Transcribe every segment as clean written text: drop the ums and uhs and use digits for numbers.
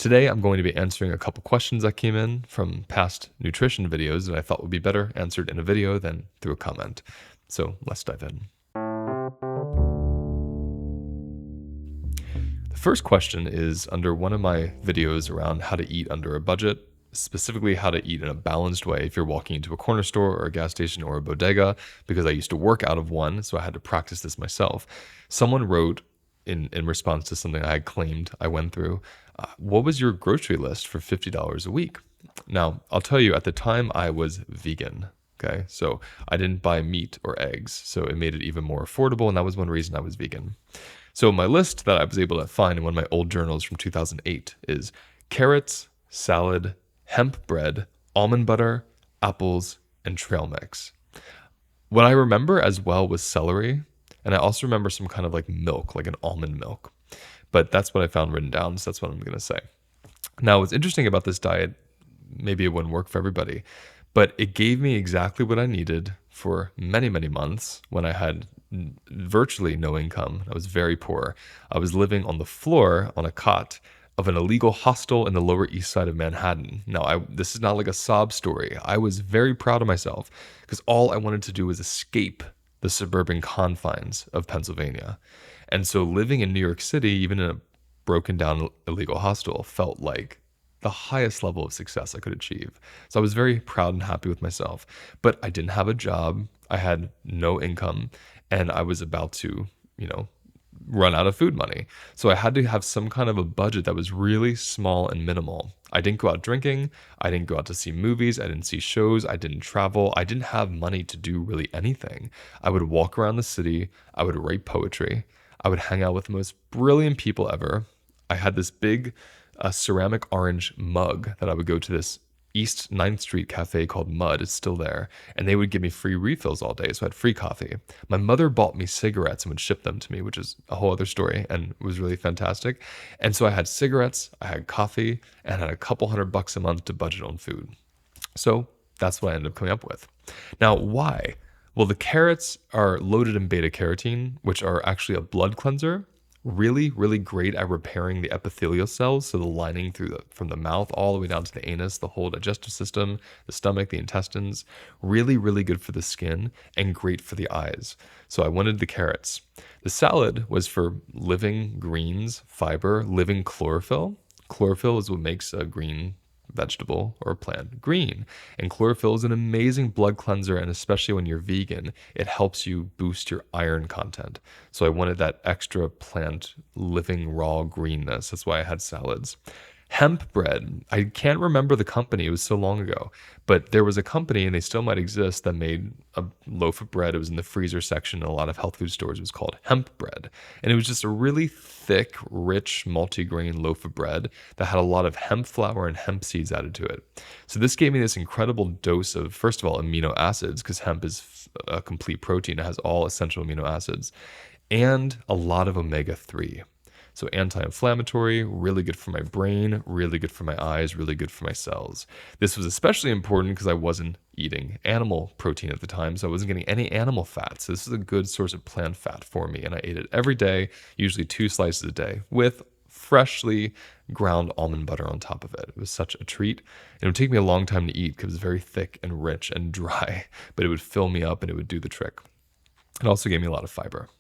Today, I'm going to be answering a couple questions that came in from past nutrition videos that I thought would be better answered in a video than through a comment. So let's dive in. The first question is under one of my videos around how to eat under a budget, specifically how to eat in a balanced way if you're walking into a corner store or a gas station or a bodega, because I used to work out of one, so I had to practice this myself. Someone wrote in response to something I had claimed I went through, what was your grocery list for $50 a week? Now, I'll tell you, at the time I was vegan. Okay, so I didn't buy meat or eggs, so it made it even more affordable, and that was one reason I was vegan. So my list that I was able to find in one of my old journals from 2008 is carrots, salad, hemp bread, almond butter, apples, and trail mix. What I remember as well was celery, and I also remember some kind of like milk, like an almond milk. But that's what I found written down, so that's what I'm going to say. Now, what's interesting about this diet, maybe it wouldn't work for everybody, but it gave me exactly what I needed for many, many months when I had virtually no income. I was very poor. I was living on the floor on a cot of an illegal hostel in the Lower East Side of Manhattan. Now, this is not like a sob story. I was very proud of myself because all I wanted to do was escape the suburban confines of Pennsylvania. And so living in New York City, even in a broken down illegal hostel, felt like the highest level of success I could achieve. So I was very proud and happy with myself. But I didn't have a job. I had no income. And I was about to, run out of food money. So I had to have some kind of a budget that was really small and minimal. I didn't go out drinking. I didn't go out to see movies. I didn't see shows. I didn't travel. I didn't have money to do really anything. I would walk around the city. I would write poetry. I would hang out with the most brilliant people ever. I had this big ceramic orange mug that I would go to this East 9th Street cafe called Mud. It's still there. And they would give me free refills all day. So I had free coffee. My mother bought me cigarettes and would ship them to me, which is a whole other story and was really fantastic. And so I had cigarettes, I had coffee, and I had a couple $100 a month to budget on food. So that's what I ended up coming up with. Now, why? Well, the carrots are loaded in beta carotene, which are actually a blood cleanser. Really, really great at repairing the epithelial cells, so the lining from the mouth all the way down to the anus, the whole digestive system, the stomach, the intestines. Really, really good for the skin and great for the eyes. So I wanted the carrots. The salad was for living greens, fiber, living chlorophyll. Chlorophyll is what makes a green vegetable or plant green. And chlorophyll is an amazing blood cleanser, and especially when you're vegan, it helps you boost your iron content. So I wanted that extra plant living raw greenness. That's why I had salads. Hemp bread. I can't remember the company. It was so long ago. But there was a company, and they still might exist, that made a loaf of bread. It was in the freezer section in a lot of health food stores. It was called hemp bread. And it was just a really thick, rich, multi-grain loaf of bread that had a lot of hemp flour and hemp seeds added to it. So this gave me this incredible dose of, first of all, amino acids, because hemp is a complete protein. It has all essential amino acids, and a lot of omega-3. So anti-inflammatory, really good for my brain, really good for my eyes, really good for my cells. This was especially important because I wasn't eating animal protein at the time, so I wasn't getting any animal fat. So this is a good source of plant fat for me, and I ate it every day, usually 2 slices a day, with freshly ground almond butter on top of it. It was such a treat. It would take me a long time to eat because it was very thick and rich and dry, but it would fill me up and it would do the trick. It also gave me a lot of fiber.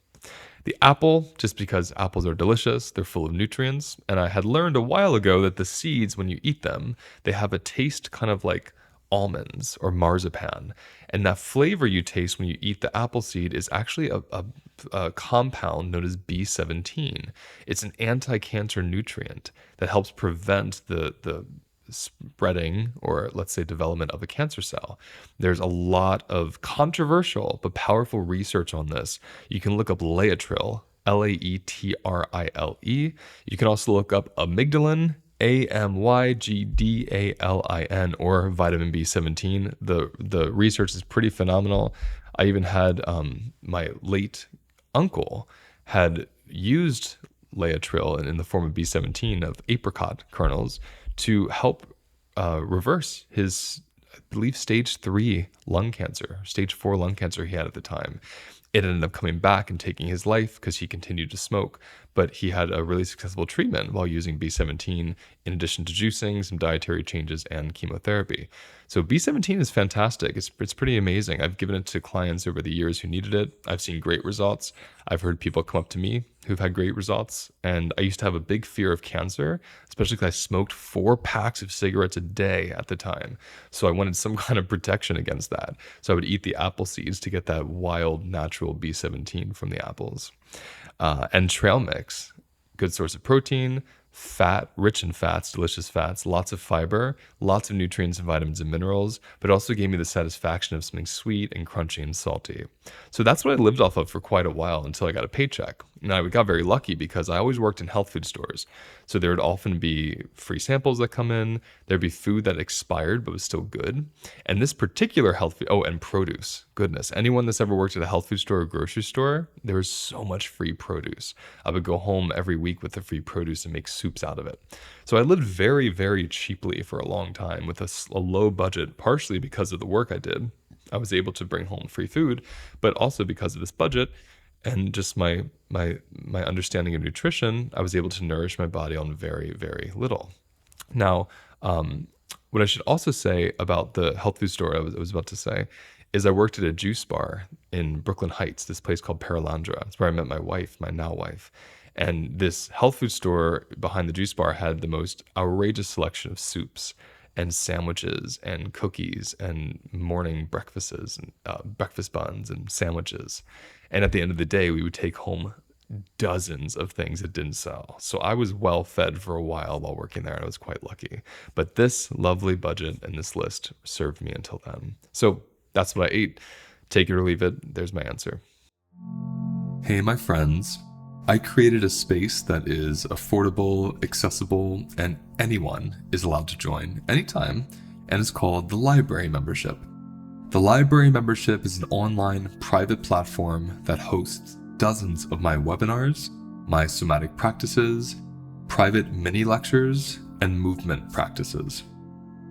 The apple, just because apples are delicious, they're full of nutrients. And I had learned a while ago that the seeds, when you eat them, they have a taste kind of like almonds or marzipan. And that flavor you taste when you eat the apple seed is actually a compound known as B17. It's an anti-cancer nutrient that helps prevent the spreading, or let's say development, of a cancer cell. There's a lot of controversial but powerful research on this. You can look up Laetrile, Laetrile. You can also look up amygdalin, Amygdalin, or vitamin B17. The research is pretty phenomenal. I even had my late uncle had used Laetrile in the form of B17 of apricot kernels to help reverse his, I believe, stage 3 lung cancer, stage 4 lung cancer he had at the time. It ended up coming back and taking his life because he continued to smoke. but he had a really successful treatment while using B17 in addition to juicing, some dietary changes, and chemotherapy. So B17 is fantastic. It's pretty amazing. I've given it to clients over the years who needed it. I've seen great results. I've heard people come up to me who've had great results. And I used to have a big fear of cancer, especially because I smoked 4 packs of cigarettes a day at the time. So I wanted some kind of protection against that. So I would eat the apple seeds to get that wild natural B17 from the apples. And trail mix, good source of protein, fat, rich in fats, delicious fats, lots of fiber, lots of nutrients and vitamins and minerals, but also gave me the satisfaction of something sweet and crunchy and salty. So that's what I lived off of for quite a while until I got a paycheck. And I got very lucky because I always worked in health food stores. So there would often be free samples that come in. There'd be food that expired but was still good. And this particular health food, and produce. Goodness, anyone that's ever worked at a health food store or grocery store, there was so much free produce. I would go home every week with the free produce and make soups out of it. So I lived very, very cheaply for a long time with a low budget, partially because of the work I did. I was able to bring home free food, but also because of this budget and just my understanding of nutrition, I was able to nourish my body on very, very little. Now, what I should also say about the health food store I was about to say is I worked at a juice bar in Brooklyn Heights, this place called Paralandra. It's where I met my wife, my now wife. And this health food store behind the juice bar had the most outrageous selection of soups and sandwiches and cookies and morning breakfasts and breakfast buns and sandwiches. And at the end of the day, we would take home dozens of things that didn't sell. So I was well fed for a while working there, and I was quite lucky. But this lovely budget and this list served me until then. So that's what I ate. Take it or leave it. There's my answer. Hey, my friends. I created a space that is affordable, accessible, and anyone is allowed to join anytime, and it's called the Library Membership. The Library Membership is an online private platform that hosts dozens of my webinars, my somatic practices, private mini lectures, and movement practices.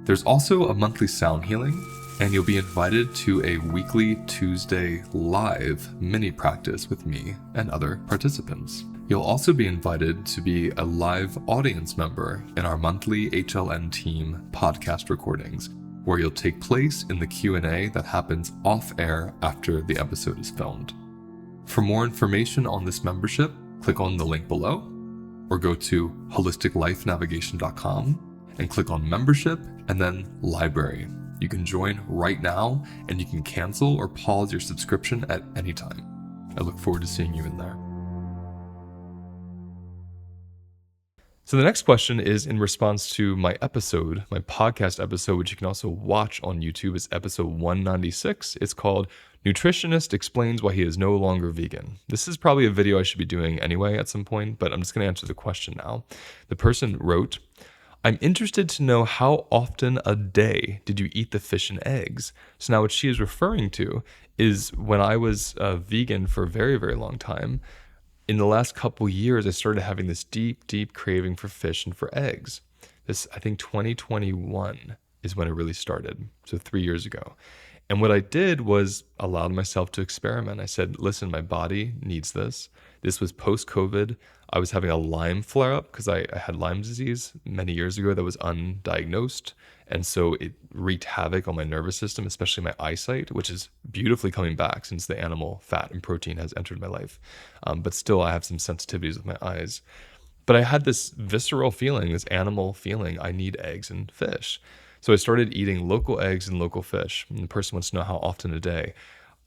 There's also a monthly sound healing, and you'll be invited to a weekly Tuesday live mini practice with me and other participants. You'll also be invited to be a live audience member in our monthly HLN team podcast recordings, where you'll take place in the Q&A that happens off air after the episode is filmed. For more information on this membership, click on the link below, or go to holisticlifenavigation.com and click on membership and then library. You can join right now, and you can cancel or pause your subscription at any time. I look forward to seeing you in there. So the next question is in response to my podcast episode, which you can also watch on YouTube. It's episode 196. It's called Nutritionist Explains Why He Is No Longer Vegan. This is probably a video I should be doing anyway at some point, but I'm just going to answer the question now. The person wrote, I'm interested to know how often a day did you eat the fish and eggs? So now what she is referring to is when I was vegan for a very, very long time, in the last couple years, I started having this deep, deep craving for fish and for eggs. This, I think 2021 is when it really started. So 3 years ago. And what I did was allowed myself to experiment. I said, listen, my body needs this. This was post-COVID. I was having a Lyme flare-up because I had Lyme disease many years ago that was undiagnosed. And so it wreaked havoc on my nervous system, especially my eyesight, which is beautifully coming back since the animal fat and protein has entered my life. But still, I have some sensitivities with my eyes. But I had this visceral feeling, this animal feeling, I need eggs and fish. So I started eating local eggs and local fish. And the person wants to know how often a day.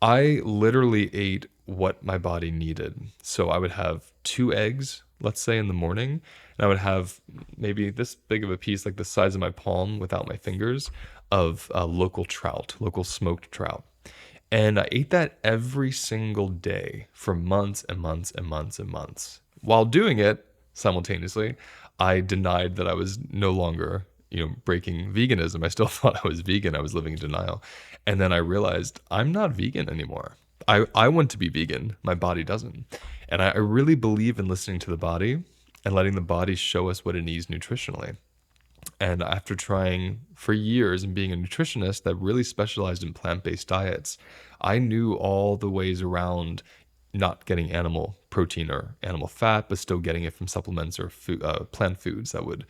I literally ate what my body needed. So I would have 2 eggs, let's say in the morning, and I would have maybe this big of a piece, like the size of my palm without my fingers, of local trout, local smoked trout. And I ate that every single day for months and months and months and months. While doing it simultaneously, I denied that I was no longer breaking veganism. I still thought I was vegan. I was living in denial. And then I realized I'm not vegan anymore. I want to be vegan. My body doesn't. And I really believe in listening to the body and letting the body show us what it needs nutritionally. And after trying for years and being a nutritionist that really specialized in plant-based diets, I knew all the ways around not getting animal protein or animal fat, but still getting it from supplements or plant foods that would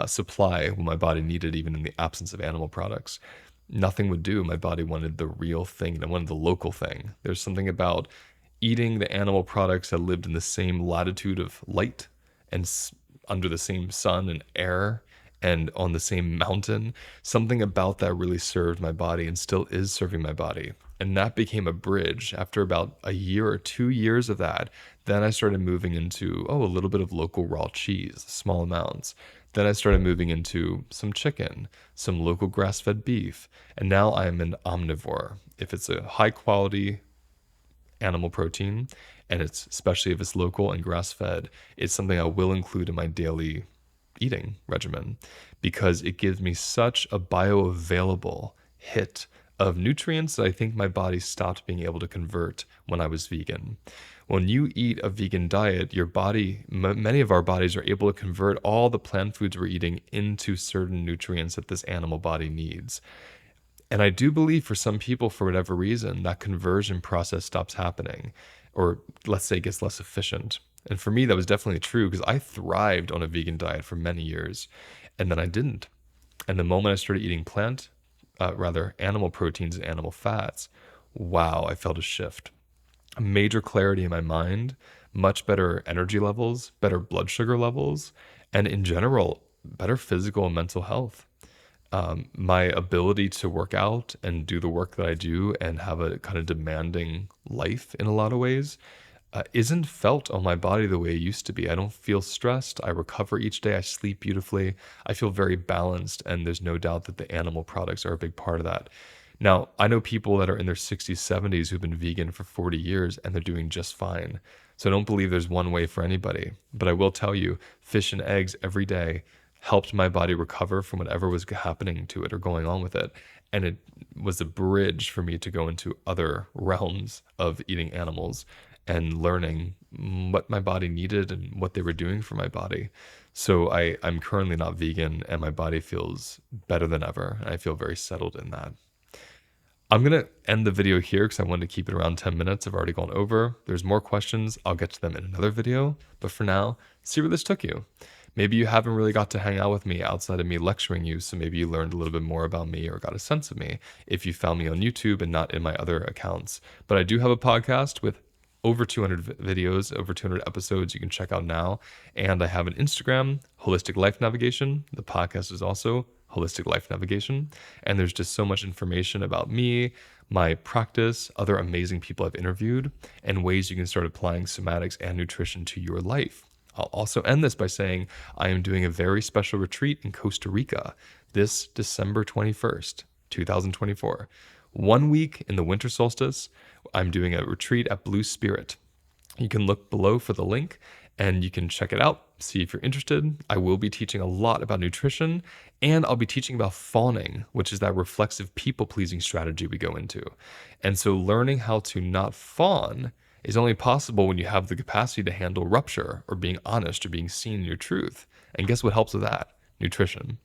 supply what my body needed, even in the absence of animal products. Nothing would do. My body wanted the real thing, and I wanted the local thing. There's something about eating the animal products that lived in the same latitude of light and under the same sun and air and on the same mountain. Something about that really served my body and still is serving my body. And that became a bridge. After about a year or 2 years of that, then I started moving into, a little bit of local raw cheese, small amounts. Then I started moving into some chicken, some local grass-fed beef. And now I'm an omnivore. If it's a high quality animal protein, and it's especially if it's local and grass-fed, it's something I will include in my daily eating regimen because it gives me such a bioavailable hit of nutrients that I think my body stopped being able to convert when I was vegan. When you eat a vegan diet, your body, many of our bodies are able to convert all the plant foods we're eating into certain nutrients that this animal body needs. And I do believe for some people, for whatever reason, that conversion process stops happening, or let's say gets less efficient. And for me, that was definitely true because I thrived on a vegan diet for many years, and then I didn't. And the moment I started eating animal proteins and animal fats, wow, I felt a shift. A major clarity in my mind, much better energy levels, better blood sugar levels, and in general, better physical and mental health. My ability to work out and do the work that I do and have a kind of demanding life in a lot of ways isn't felt on my body the way it used to be. I don't feel stressed. I recover each day. I sleep beautifully. I feel very balanced. And there's no doubt that the animal products are a big part of that. Now, I know people that are in their 60s, 70s who've been vegan for 40 years and they're doing just fine. So I don't believe there's one way for anybody. But I will tell you, fish and eggs every day helped my body recover from whatever was happening to it or going on with it. And it was a bridge for me to go into other realms of eating animals and learning what my body needed and what they were doing for my body. So I'm currently not vegan and my body feels better than ever. And I feel very settled in that. I'm going to end the video here because I wanted to keep it around 10 minutes. I've already gone over. There's more questions. I'll get to them in another video. But for now, see where this took you. Maybe you haven't really got to hang out with me outside of me lecturing you, so maybe you learned a little bit more about me or got a sense of me if you found me on YouTube and not in my other accounts. But I do have a podcast with over 200 videos, over 200 episodes you can check out now. And I have an Instagram, Holistic Life Navigation. The podcast is also Holistic Life Navigation. And there's just so much information about me, my practice, other amazing people I've interviewed, and ways you can start applying somatics and nutrition to your life. I'll also end this by saying I am doing a very special retreat in Costa Rica this December 21st, 2024. 1 week in the winter solstice, I'm doing a retreat at Blue Spirit. You can look below for the link and you can check it out, see if you're interested. I will be teaching a lot about nutrition and I'll be teaching about fawning, which is that reflexive people-pleasing strategy we go into. And so learning how to not fawn is only possible when you have the capacity to handle rupture or being honest or being seen in your truth. And guess what helps with that? Nutrition.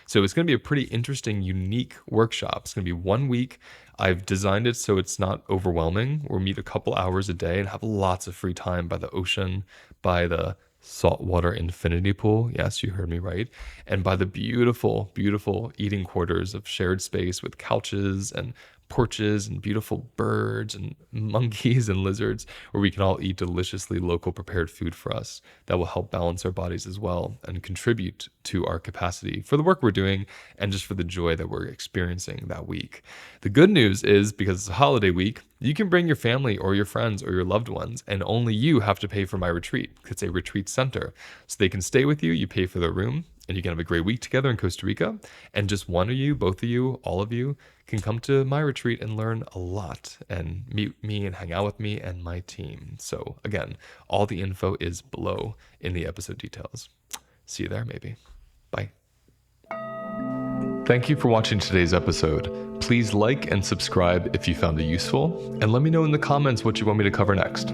So it's going to be a pretty interesting, unique workshop. It's going to be 1 week. I've designed it so it's not overwhelming. We'll meet a couple hours a day and have lots of free time by the ocean, by the saltwater infinity pool. Yes, you heard me right. And by the beautiful, beautiful eating quarters of shared space with couches and porches and beautiful birds and monkeys and lizards where we can all eat deliciously local prepared food for us that will help balance our bodies as well and contribute to our capacity for the work we're doing and just for the joy that we're experiencing that week. The good news is because it's a holiday week, you can bring your family or your friends or your loved ones and only you have to pay for my retreat. It's a retreat center. So they can stay with you, you pay for their room, and you can have a great week together in Costa Rica. And just one of you, both of you, all of you can come to my retreat and learn a lot and meet me and hang out with me and my team. So again, all the info is below in the episode details. See you there, maybe. Bye. Thank you for watching today's episode. Please like and subscribe if you found it useful, and let me know in the comments what you want me to cover next.